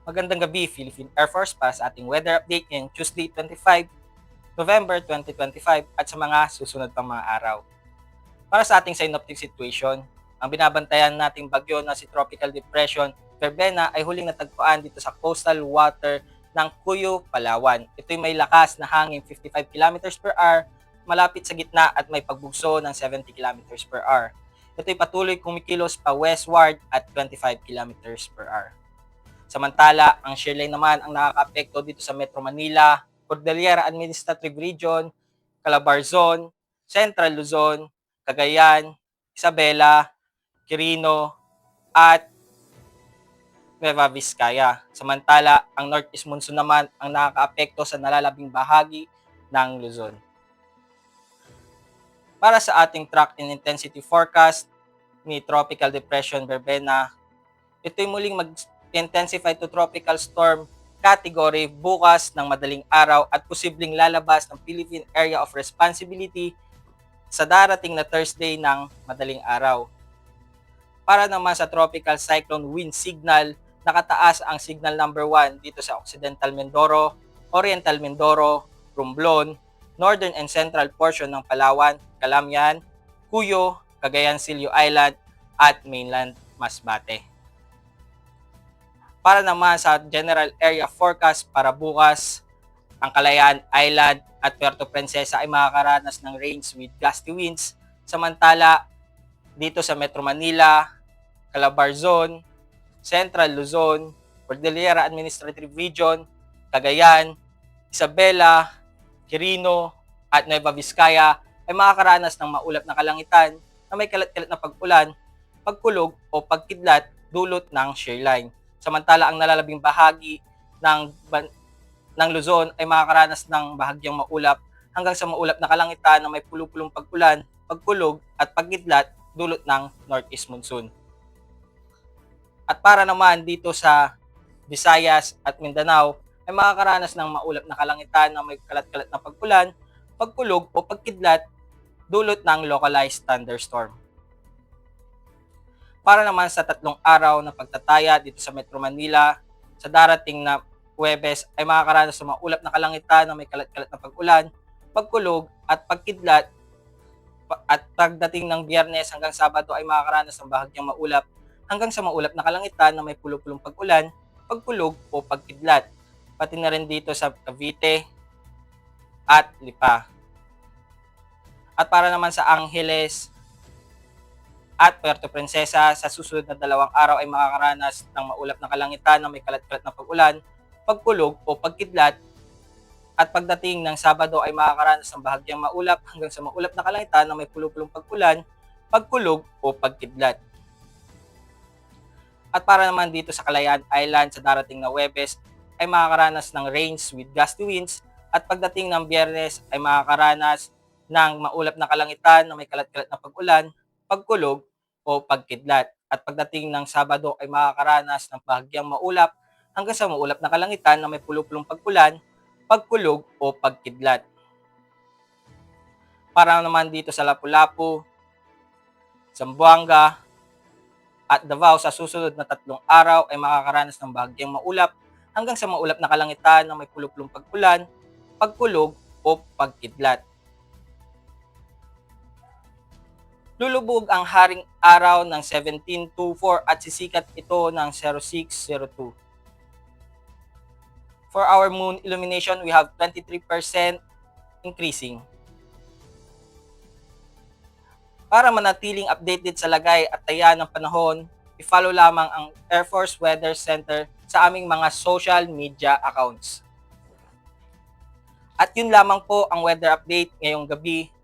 Magandang gabi, Philippine Air Force, para sa ating weather update ngayong Tuesday 25 November 2025 at sa mga susunod pang mga araw. Para sa ating synoptic situation, ang binabantayan nating bagyo na si Tropical Depression Verbena ay huling natagpuan dito sa coastal water ng Cuyo, Palawan. Ito'y may lakas na hangin 55 kilometers per hour, malapit sa gitna at may pagbugso ng 70 kilometers per hour. Ito'y patuloy kumikilos pa westward at 25 kilometers per hour. Samantala, ang shearline naman ang nakakaapekto dito sa Metro Manila, Cordillera Administrative Region, Calabarzon, Central Luzon, Cagayan, Isabela, Quirino, at Nueva Vizcaya. Samantala, ang northeast monsoon naman ang nakakaapekto sa nalalabing bahagi ng Luzon. Para sa ating track and intensity forecast ni Tropical Depression Verbena, ito'y muling mag-intensify to tropical storm category bukas ng madaling araw at posibleng lalabas ng Philippine Area of Responsibility sa darating na Thursday ng madaling araw. Para naman sa tropical cyclone wind signal, nakataas ang signal number 1 dito sa Occidental Mindoro, Oriental Mindoro, Romblon, northern and central portion ng Palawan, Calamian, Cuyo, Cagayan Silio Island, at mainland Masbate. Para naman sa general area forecast para bukas, ang Kalayaan Island at Puerto Princesa ay makakaranas ng rains with gusty winds. Samantala, dito sa Metro Manila, Calabarzon, Central Luzon, Cordillera Administrative Region, Cagayan, Isabela, Quirino, at Nueva Vizcaya ay makakaranas ng maulap na kalangitan na may kalat-kalat na pag-ulan, pagkulog o pagkidlat dulot ng shearline. Samantala, ang nalalabing bahagi ng Luzon ay makakaranas ng bahagyang maulap hanggang sa maulap na kalangitan na may pulupulong pag-ulan, pagkulog at pagkidlat dulot ng northeast monsoon. At para naman dito sa Visayas at Mindanao ay makakaranas ng maulap na kalangitan na may kalat-kalat na pag-ulan, pagkulog o pagkidlat dulot ng localized thunderstorm. Para naman sa 3 araw na pagtataya dito sa Metro Manila, sa darating na Huwebes ay makakaranas ng maulap na kalangitan na may kalat-kalat na pag-ulan, pagkulog at pagkidlat, at pagdating ng Biyernes hanggang Sabado ay makakaranas ng bahagyang maulap hanggang sa maulap na kalangitan na may pulupulong pag-ulan, pagkulog o pagkidlat. Pati na rin dito sa Cavite at Lipa. At para naman sa Angeles at Puerto Princesa, sa susunod na 2 araw ay makakaranas ng maulap na kalangitan na may kalat-kalat na pag-ulan, pagkulog o pagkidlat. At pagdating ng Sabado ay makakaranas ng bahagyang maulap hanggang sa maulap na kalangitan na may pulupulong pag-ulan, pagkulog o pagkidlat. At para naman dito sa Kalayaan Island, sa darating na Huwebes ay makakaranas ng rains with gusty winds, at pagdating ng Biyernes ay makakaranas ng maulap na kalangitan na may kalat-kalat na pag-ulan, pagkulog o pagkidlat. At pagdating ng Sabado ay makakaranas ng bahagyang maulap hanggang sa maulap na kalangitan na may pulupulong pag-ulan, pagkulog o pagkidlat. Para naman dito sa Lapu-Lapu, Zamboanga at Davao, sa susunod na 3 araw ay makakaranas ng bahagyang maulap hanggang sa maulap na kalangitan na may pulupulong pag-ulan, pagkulog o pagkidlat. Lulubog ang haring araw ng 17:24 at sisikat ito ng 06:02. For our moon illumination, we have 23% increasing. Para manatiling updated sa lagay at taya ng panahon, i-follow lamang ang Air Force Weather Center sa aming mga social media accounts. At yun lamang po ang weather update ngayong gabi.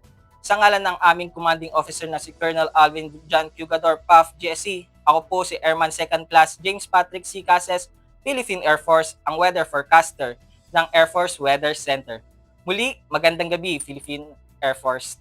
Sa ngalan ng aming commanding officer na si Colonel Alvin John Cugador, PAF GSC, ako po si Airman 2nd Class James Patrick C. Cases, Philippine Air Force, ang weather forecaster ng Air Force Weather Center. Muli, magandang gabi, Philippine Air Force.